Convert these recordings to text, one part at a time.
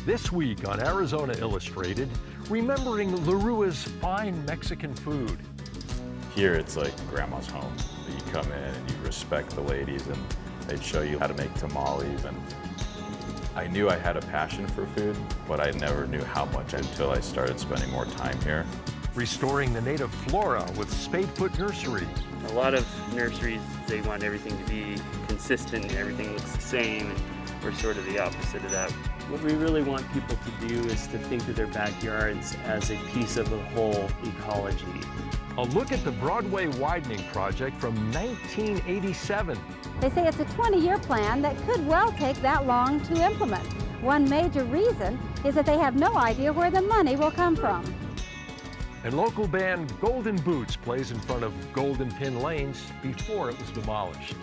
This week on Arizona Illustrated, remembering Lerua's fine Mexican food. Here it's like grandma's home. You come in and you respect the ladies and they'd show you how to make tamales. And I knew I had a passion for food, but I never knew how much until I started spending more time here. Restoring the native flora with Spadefoot Nursery. A lot of nurseries, they want everything to be consistent and everything looks the same, and we're sort of the opposite of that. What we really want people to do is to think of their backyards as a piece of the whole ecology. A look at the Broadway Widening project from 1987. They say it's a 20-year plan that could well take that long to implement. One major reason is that they have no idea where the money will come from. And local band Golden Boots plays in front of Golden Pin Lanes before it was demolished.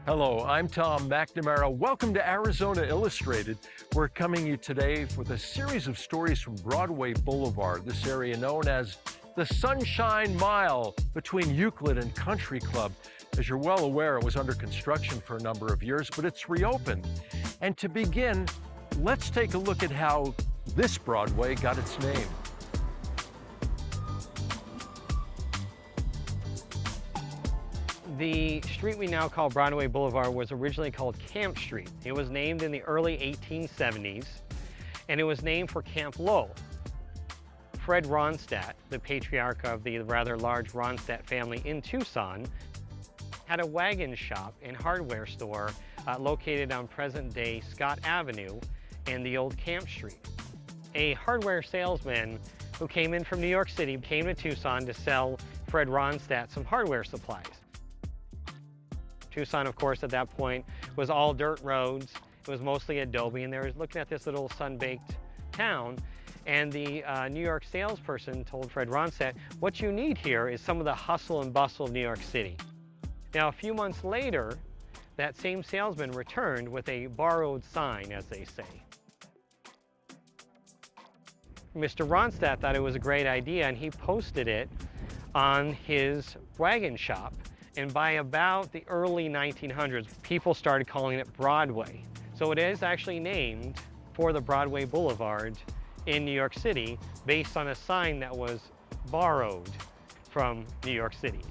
Hello, I'm Tom McNamara. Welcome to Arizona Illustrated. We're coming to you today with a series of stories from Broadway Boulevard, this area known as the Sunshine Mile between Euclid and Country Club. As you're well aware, it was under construction for a number of years, but it's reopened. And to begin, let's take a look at how this Broadway got its name. The street we now call Broadway Boulevard was originally called Camp Street. It was named in the early 1870s, and it was named for Camp Low. Fred Ronstadt, the patriarch of the rather large Ronstadt family in Tucson, had a wagon shop and hardware store located on present-day Scott Avenue in the old Camp Street. A hardware salesman who came in from New York City came to Tucson to sell Fred Ronstadt some hardware supplies. Tucson, of course, at that point was all dirt roads. It was mostly adobe, and they were looking at this little sun-baked town. And the New York salesperson told Fred Ronstadt, what you need here is some of the hustle and bustle of New York City. Now, a few months later, that same salesman returned with a borrowed sign, as they say. Mr. Ronstadt thought it was a great idea, and he posted it on his wagon shop. And by about the early 1900s, people started calling it Broadway. So it is actually named for the Broadway Boulevard in New York City, based on a sign that was borrowed from New York City.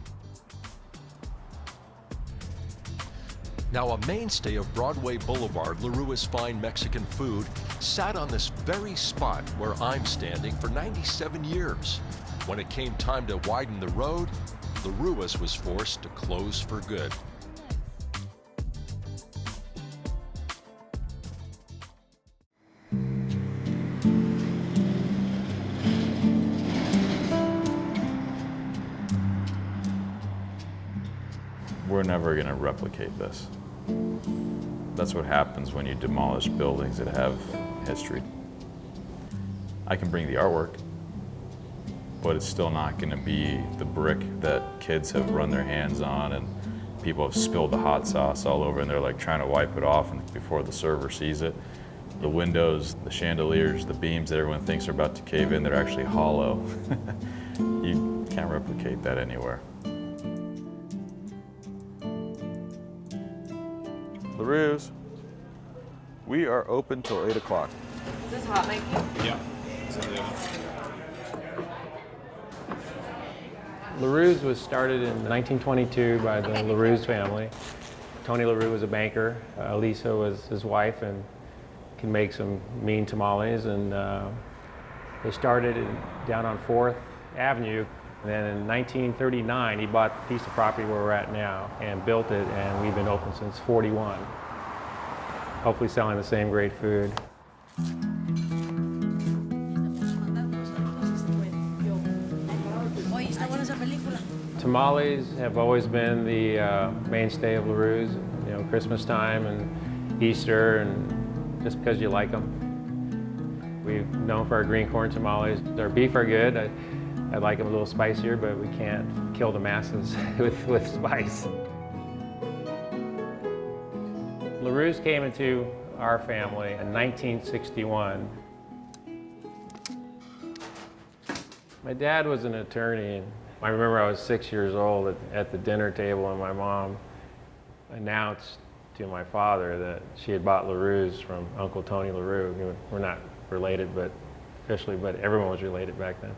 Now, a mainstay of Broadway Boulevard, Lerua's fine Mexican food, sat on this very spot where I'm standing for 97 years. When it came time to widen the road, Lerua's was forced to close for good. We're never going to replicate this. That's what happens when you demolish buildings that have history. I can bring the artwork, but it's still not going to be the brick that kids have run their hands on and people have spilled the hot sauce all over and they're like trying to wipe it off before the server sees it. The windows, the chandeliers, the beams that everyone thinks are about to cave in, they're actually hollow. You can't replicate that anywhere. Lerua's, we are open till 8 o'clock. Is this hot, Mikey? Yeah. Lerua's was started in 1922 by the Lerua's family. Tony Lerua was a banker. Lisa was his wife and can make some mean tamales. And they started down on 4th Avenue. And then in 1939, he bought the piece of property where we're at now and built it, and we've been open since '41. Hopefully selling the same great food. Tamales have always been the mainstay of Lerua's. You know, Christmas time and Easter, and just because you like them. We've known for our green corn tamales. Our beef are good. I like them a little spicier, but we can't kill the masses with spice. LaRue's came into our family in 1961. My dad was an attorney, and I remember I was 6 years old at the dinner table, and my mom announced to my father that she had bought LaRue's from Uncle Tony LaRue. We're not related, but officially, but everyone was related back then.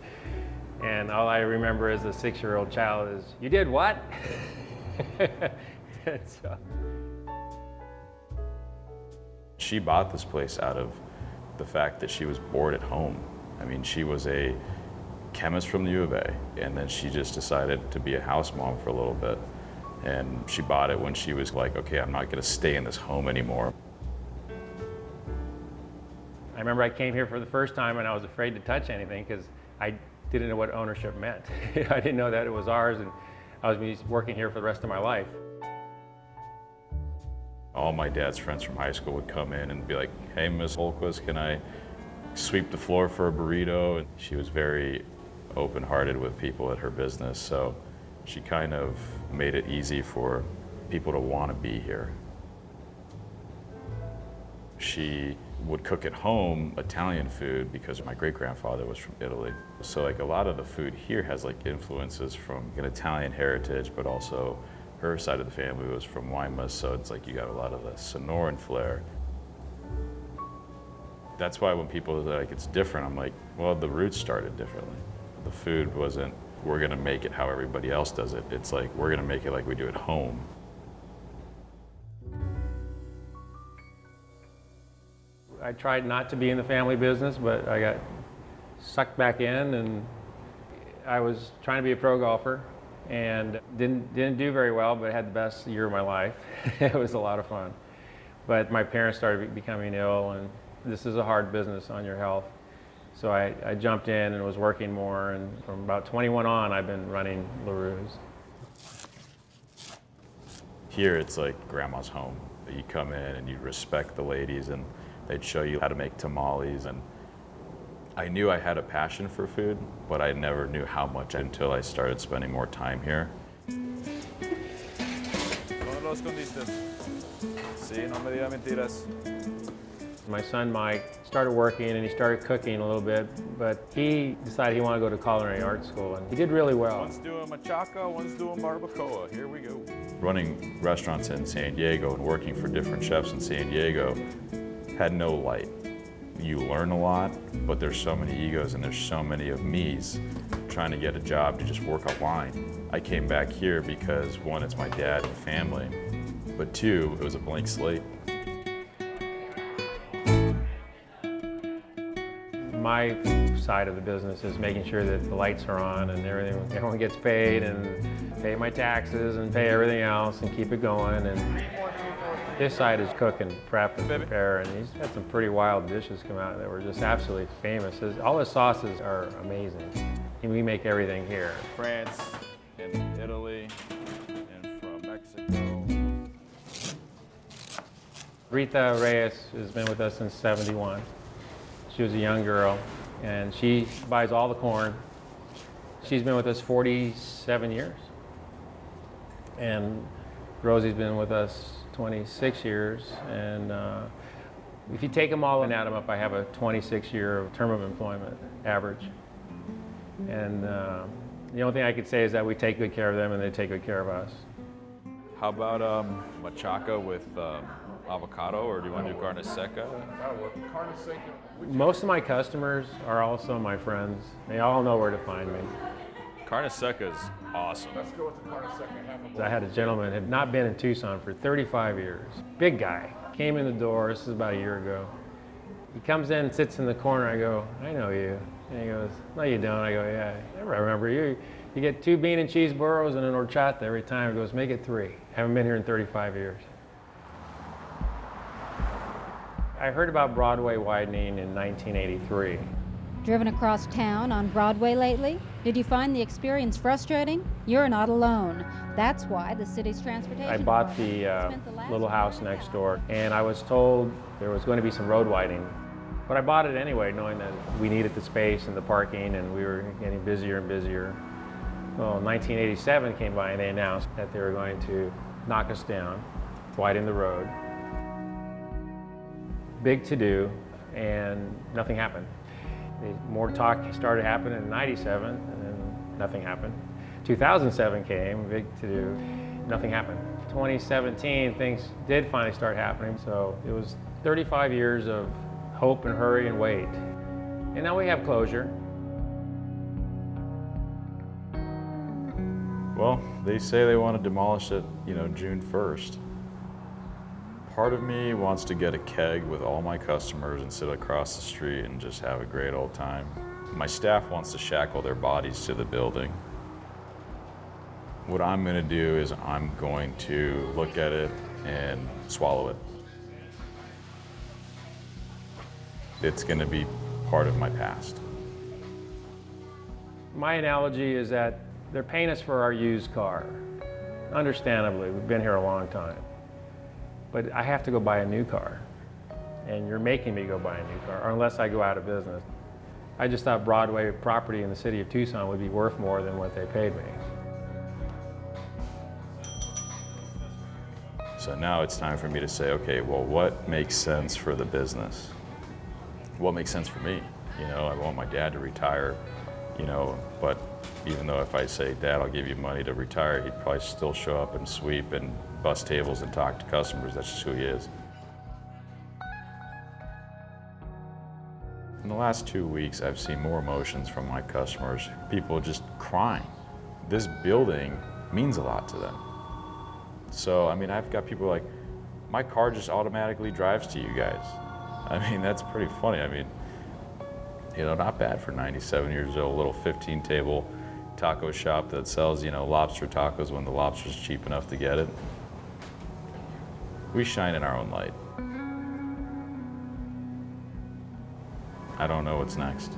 And all I remember as a 6-year-old child is, "You did what?" And so, she bought this place out of the fact that she was bored at home. I mean, she was a chemist from the U of A, and then she just decided to be a house mom for a little bit. And she bought it when she was like, okay, I'm not gonna stay in this home anymore. I remember I came here for the first time and I was afraid to touch anything because I didn't know what ownership meant. I didn't know that it was ours, and I was working here for the rest of my life. All my dad's friends from high school would come in and be like, "Hey, Miss Hultquist, can I sweep the floor for a burrito?" And she was very open-hearted with people at her business, so she kind of made it easy for people to want to be here. She would cook at home Italian food because my great-grandfather was from Italy. So like a lot of the food here has like influences from an Italian heritage, but also her side of the family was from Weimar, so it's like you got a lot of the Sonoran flair. That's why when people are like, it's different, I'm like, well, the roots started differently. The food wasn't, we're gonna make it how everybody else does it. It's like, we're gonna make it like we do at home. I tried not to be in the family business, but I got sucked back in, and I was trying to be a pro golfer and didn't do very well, but I had the best year of my life. It was a lot of fun. But my parents started becoming ill, and this is a hard business on your health. So I jumped in and was working more, and from about 21 on, I've been running LaRue's. Here it's like grandma's home. You come in and you respect the ladies, and they'd show you how to make tamales. And I knew I had a passion for food, but I never knew how much until I started spending more time here. ¿Dónde lo escondiste? Sí, no me diga mentiras. My son Mike started working and he started cooking a little bit, but he decided he wanted to go to culinary art school, and he did really well. One's doing machaca, one's doing barbacoa. Here we go. Running restaurants in San Diego and working for different chefs in San Diego had no light. You learn a lot, but there's so many egos and there's so many of me's trying to get a job to just work a line. I came back here because one, it's my dad and family, but two, it was a blank slate. My side of the business is making sure that the lights are on and everyone gets paid, and pay my taxes and pay everything else and keep it going. And his side is cook and prep and prepare, and he's had some pretty wild dishes come out that were just absolutely famous. All his sauces are amazing. And we make everything here. France and Italy and from Mexico. Rita Reyes has been with us since '71. She was a young girl, and she buys all the corn. She's been with us 47 years. And Rosie's been with us 26 years. And if you take them all and add them up, I have a 26-year term of employment average. And the only thing I could say is that we take good care of them and they take good care of us. How about machaca with avocado, or do you want to do carne seca? Most of my customers are also my friends. They all know where to find me. Carne seca is awesome. Let's go with the carne seca. I had a gentleman who had not been in Tucson for 35 years. Big guy. Came in the door, this is about a year ago. He comes in, sits in the corner, I go, "I know you." And he goes, "No, you don't." I go, "Yeah, I remember you. You get 2 bean and cheese burros and an horchata every time." He goes, "Make it 3. Haven't been here in 35 years. I heard about Broadway widening in 1983. Driven across town on Broadway lately? Did you find the experience frustrating? You're not alone. That's why the city's transportation I bought the department spent last little year house next door, and I was told there was going to be some road widening. But I bought it anyway, knowing that we needed the space and the parking, and we were getting busier and busier. Well, 1987 came by and they announced that they were going to knock us down, widen the road. big to-do, and nothing happened. More talk started happening in '97, and then nothing happened. 2007 came, big to-do, nothing happened. 2017, things did finally start happening, so it was 35 years of hope and hurry and wait. And now we have closure. Well, they say they want to demolish it, June 1st. Part of me wants to get a keg with all my customers and sit across the street and just have a great old time. My staff wants to shackle their bodies to the building. What I'm going to do is I'm going to look at it and swallow it. It's going to be part of my past. My analogy is that they're paying us for our used car. Understandably, we've been here a long time. But I have to go buy a new car. And you're making me go buy a new car, or unless I go out of business. I just thought Broadway property in the city of Tucson would be worth more than what they paid me. So now it's time for me to say, okay, well, what makes sense for the business? What makes sense for me? I want my dad to retire, but even though if I say, Dad, I'll give you money to retire, he'd probably still show up and sweep and bus tables and talk to customers. That's just who he is. In the last 2 weeks, I've seen more emotions from my customers. People just crying. This building means a lot to them. So, I've got people like, my car just automatically drives to you guys. That's pretty funny. Not bad for 97 years old, little 15-table taco shop that sells, lobster tacos when the lobster's cheap enough to get it. We shine in our own light. I don't know what's next.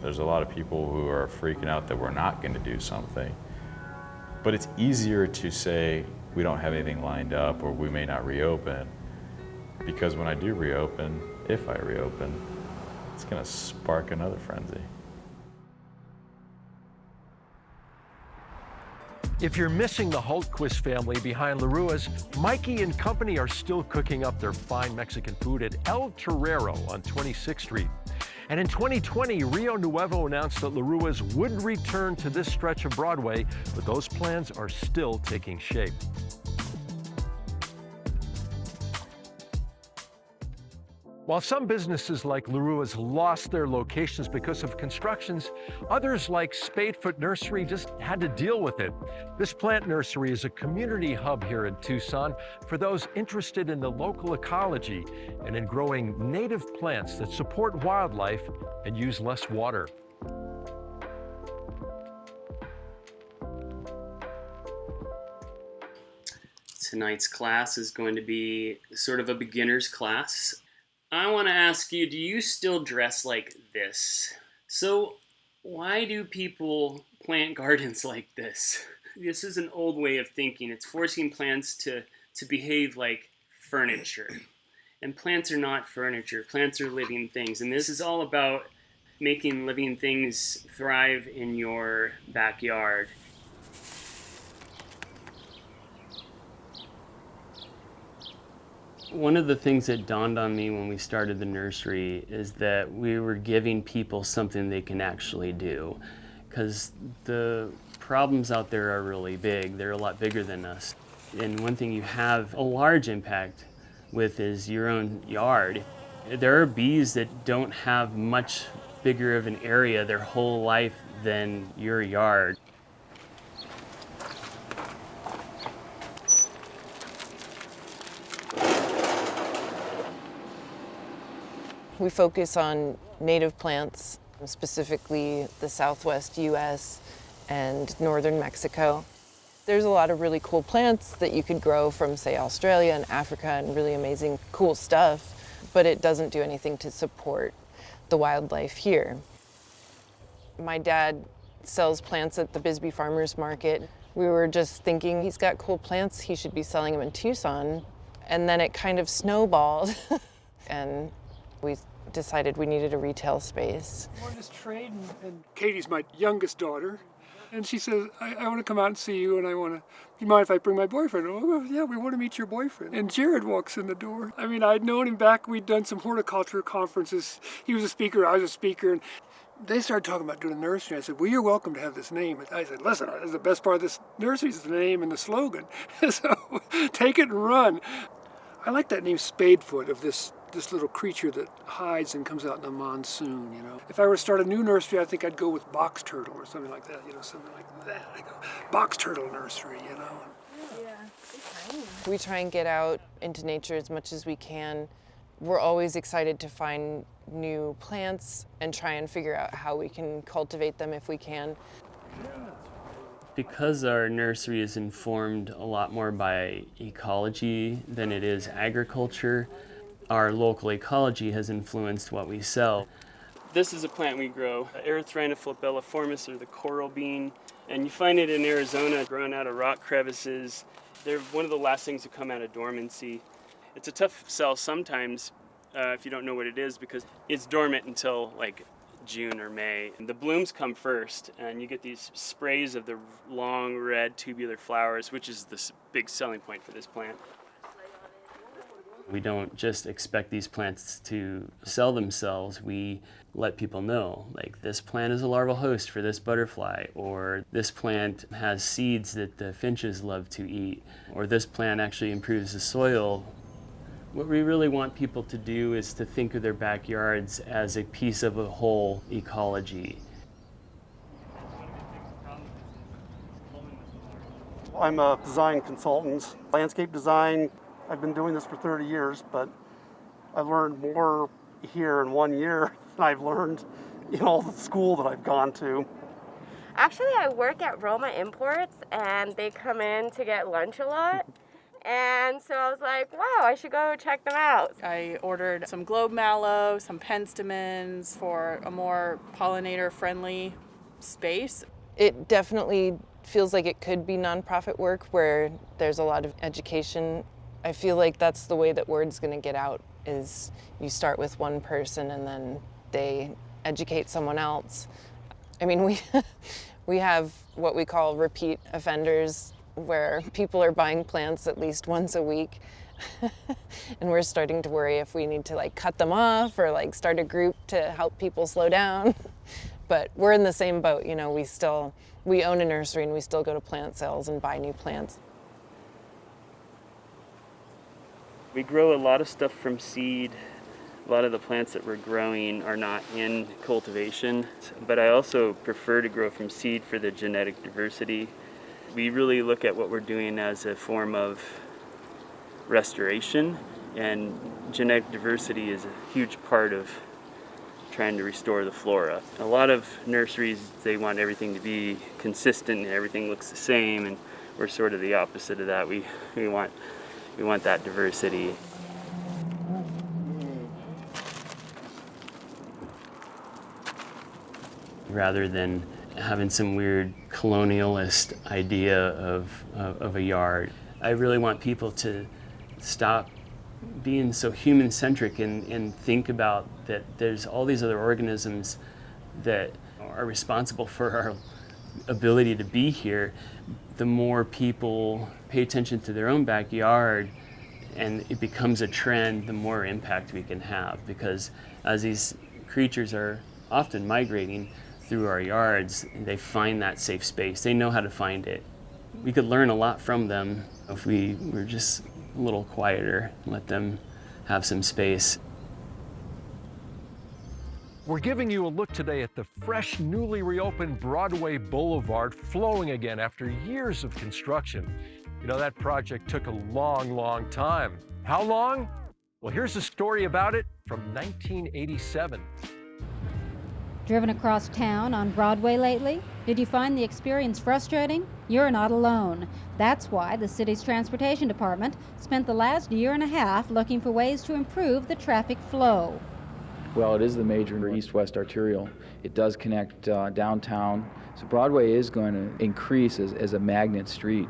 There's a lot of people who are freaking out that we're not going to do something. But it's easier to say we don't have anything lined up or we may not reopen, because when I do reopen, if I reopen, it's going to spark another frenzy. If you're missing the Hultquist family behind Lerua's, Mikey and company are still cooking up their fine Mexican food at El Torero on 26th Street. And in 2020, Rio Nuevo announced that Lerua's would return to this stretch of Broadway, but those plans are still taking shape. While some businesses like Lerua's lost their locations because of constructions, others like Spadefoot Nursery just had to deal with it. This plant nursery is a community hub here in Tucson for those interested in the local ecology and in growing native plants that support wildlife and use less water. Tonight's class is going to be sort of a beginner's class. I want to ask you, do you still dress like this? So why do people plant gardens like this? This is an old way of thinking. It's forcing plants to behave like furniture. And plants are not furniture. Plants are living things. And this is all about making living things thrive in your backyard. One of the things that dawned on me when we started the nursery is that we were giving people something they can actually do. Because the problems out there are really big. They're a lot bigger than us. And one thing you have a large impact with is your own yard. There are bees that don't have much bigger of an area their whole life than your yard. We focus on native plants, specifically the Southwest U.S. and northern Mexico. There's a lot of really cool plants that you could grow from, say, Australia and Africa, and really amazing, cool stuff, but it doesn't do anything to support the wildlife here. My dad sells plants at the Bisbee Farmers Market. We were just thinking, he's got cool plants, he should be selling them in Tucson. And then it kind of snowballed, and we decided we needed a retail space. We're on this trade, and Katie's my youngest daughter. And she says, I want to come out and see you, and do you mind if I bring my boyfriend? Oh, yeah, we want to meet your boyfriend. And Jared walks in the door. I mean, I'd known him back, we'd done some horticulture conferences. He was a speaker, I was a speaker, and they started talking about doing a nursery. I said, well, you're welcome to have this name. And I said, listen, the best part of this nursery is the name and the slogan. So take it and run. I like that name Spadefoot, of this little creature that hides and comes out in the monsoon, you know. If I were to start a new nursery, I think I'd go with box turtle or something like that, you know, something like that. I go, box turtle nursery, you know. Yeah. We try and get out into nature as much as we can. We're always excited to find new plants and try and figure out how we can cultivate them if we can. Because our nursery is informed a lot more by ecology than it is agriculture, our local ecology has influenced what we sell. This is a plant we grow, Erythrina flabelliformis, or the coral bean, and you find it in Arizona growing out of rock crevices. They're one of the last things to come out of dormancy. It's a tough sell sometimes if you don't know what it is, because it's dormant until like June or May. And the blooms come first, and you get these sprays of the long red tubular flowers, which is the big selling point for this plant. We don't just expect these plants to sell themselves. We let people know, like, this plant is a larval host for this butterfly, or this plant has seeds that the finches love to eat, or this plant actually improves the soil. What we really want people to do is to think of their backyards as a piece of a whole ecology. I'm a design consultant, landscape design. I've been doing this for 30 years, but I've learned more here in 1 year than I've learned in all the school that I've gone to. Actually, I work at Roma Imports, and they come in to get lunch a lot. And so I was like, wow, I should go check them out. I ordered some globe mallow, some penstemons for a more pollinator-friendly space. It definitely feels like it could be nonprofit work where there's a lot of education. I feel like that's the way that word's going to get out, is you start with one person and then they educate someone else. I mean, we have what we call repeat offenders, where people are buying plants at least once a week. And we're starting to worry if we need to like cut them off or like start a group to help people slow down. But we're in the same boat, you know, we own a nursery and we still go to plant sales and buy new plants. We grow a lot of stuff from seed. A lot of the plants that we're growing are not in cultivation, but I also prefer to grow from seed for the genetic diversity. We really look at what we're doing as a form of restoration, and genetic diversity is a huge part of trying to restore the flora. A lot of nurseries, they want everything to be consistent and everything looks the same, and we're sort of the opposite of that. We want that diversity. Rather than having some weird colonialist idea of a yard, I really want people to stop being so human-centric and think about that there's all these other organisms that are responsible for our ability to be here. The more people pay attention to their own backyard and it becomes a trend, the more impact we can have, because as these creatures are often migrating through our yards, they find that safe space. They know how to find it. We could learn a lot from them if we were just a little quieter, let them have some space. We're giving you a look today at the fresh, newly reopened Broadway Boulevard, flowing again after years of construction. You know, that project took a long, long time. How long? Well, here's a story about it from 1987. Driven across town on Broadway lately? Did you find the experience frustrating? You're not alone. That's why the city's transportation department spent the last year and a half looking for ways to improve the traffic flow. Well, it is the major east-west arterial. It does connect downtown. So Broadway is going to increase as a magnet street.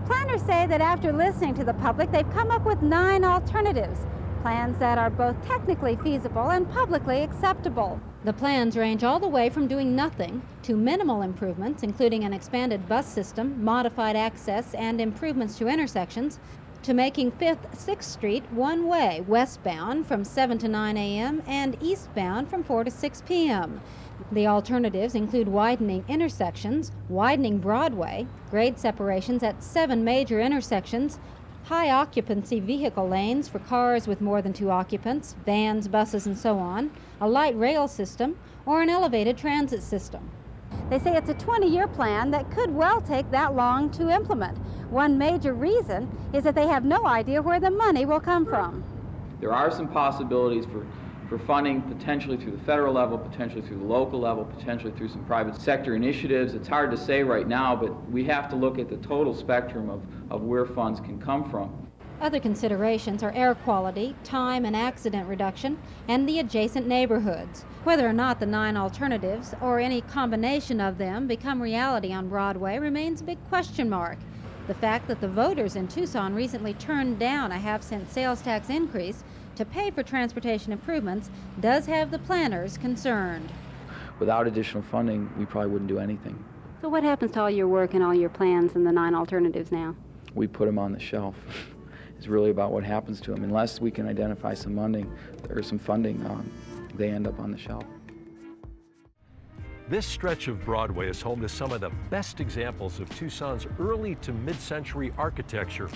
Planners say that after listening to the public, they've come up with 9 alternatives, plans that are both technically feasible and publicly acceptable. The plans range all the way from doing nothing to minimal improvements, including an expanded bus system, modified access, and improvements to intersections, to making 5th, 6th Street one-way, westbound from 7 to 9 a.m. and eastbound from 4 to 6 p.m. The alternatives include widening intersections, widening Broadway, grade separations at 7 major intersections, high occupancy vehicle lanes for cars with more than 2 occupants, vans, buses, and so on, a light rail system, or an elevated transit system. They say it's a 20-year plan that could well take that long to implement. One major reason is that they have no idea where the money will come from. There are some possibilities for funding, potentially through the federal level, potentially through the local level, potentially through some private sector initiatives. It's hard to say right now, but we have to look at the total spectrum of where funds can come from. Other considerations are air quality, time and accident reduction, and the adjacent neighborhoods. Whether or not the 9 alternatives, or any combination of them, become reality on Broadway remains a big question mark. The fact that the voters in Tucson recently turned down a half-cent sales tax increase to pay for transportation improvements does have the planners concerned. Without additional funding, we probably wouldn't do anything. So what happens to all your work and all your plans and the 9 alternatives now? We put them on the shelf. It's really about what happens to them. Unless we can identify some funding, they end up on the shelf. This stretch of Broadway is home to some of the best examples of Tucson's early to mid-century architecture.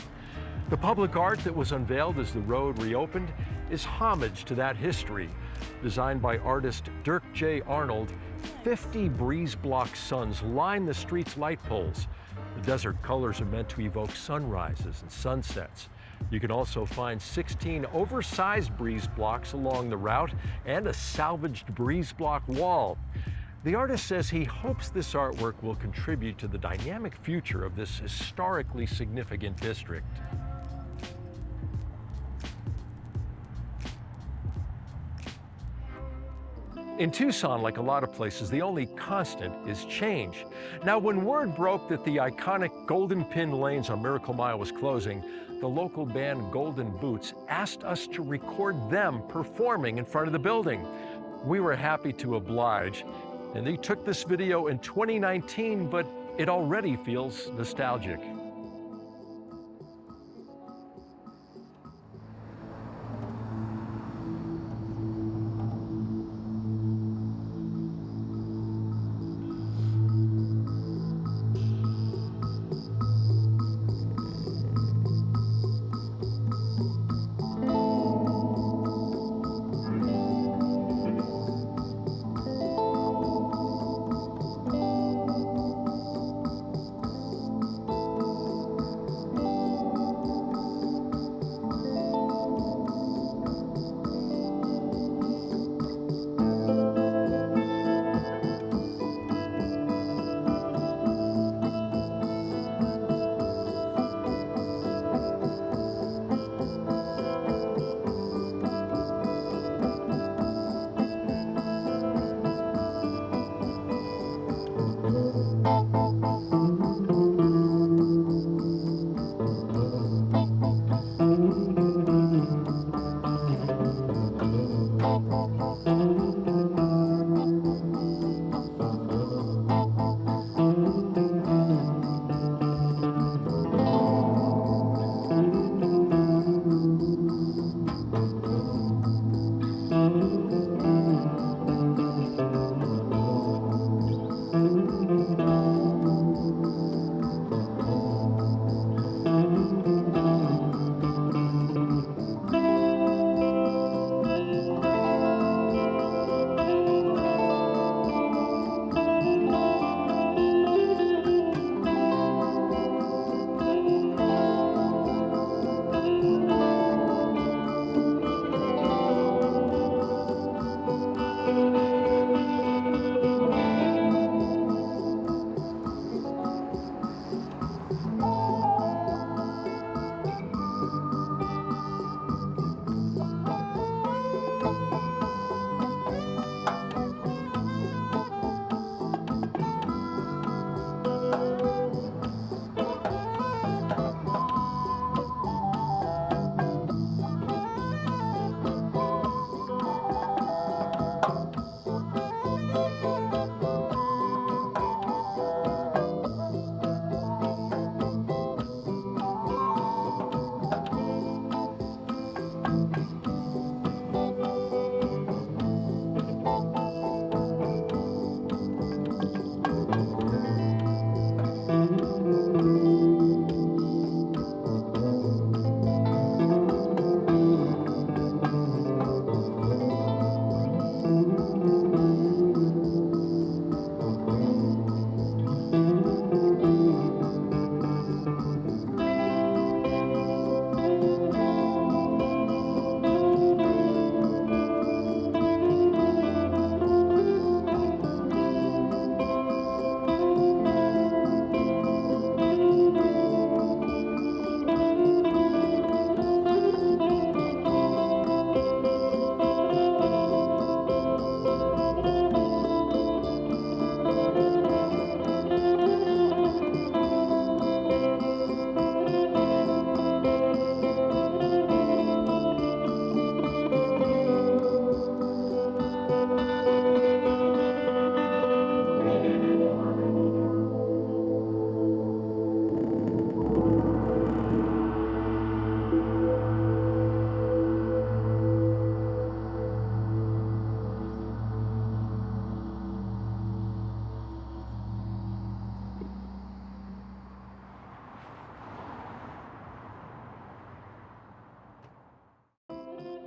The public art that was unveiled as the road reopened is homage to that history. Designed by artist Dirk J. Arnold, 50 breeze block suns line the street's light poles. The desert colors are meant to evoke sunrises and sunsets. You can also find 16 oversized breeze blocks along the route and a salvaged breeze block wall. The artist says he hopes this artwork will contribute to the dynamic future of this historically significant district. In Tucson, like a lot of places, the only constant is change. Now, when word broke that the iconic Golden Pin Lanes on Miracle Mile was closing, the local band Golden Boots asked us to record them performing in front of the building. We were happy to oblige, and they took this video in 2019, but it already feels nostalgic.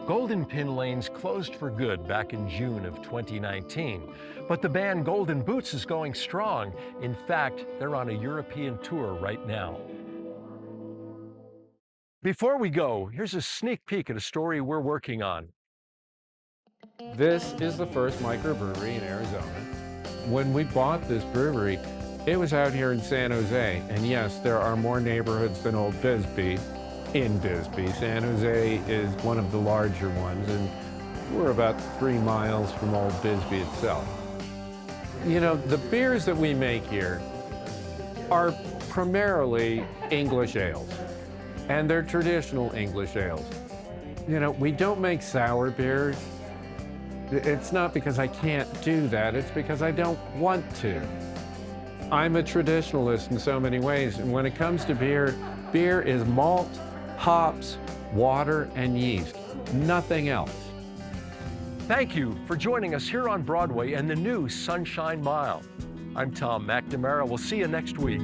Golden Pin Lanes closed for good back in June of 2019, but the band Golden Boots is going strong. In fact, they're on a European tour right now. Before we go, here's a sneak peek at a story we're working on. This is the first microbrewery in Arizona. When we bought this brewery, it was out here in San Jose, and yes, there are more neighborhoods than Old Bisbee in Bisbee. San Jose is one of the larger ones, and we're about 3 miles from Old Bisbee itself. You know, the beers that we make here are primarily English ales, and they're traditional English ales. You know, we don't make sour beers. It's not because I can't do that, it's because I don't want to. I'm a traditionalist in so many ways, and when it comes to beer, beer is malt, hops, water, and yeast, nothing else. Thank you for joining us here on Broadway and the new Sunshine Mile. I'm Tom McNamara. We'll see you next week.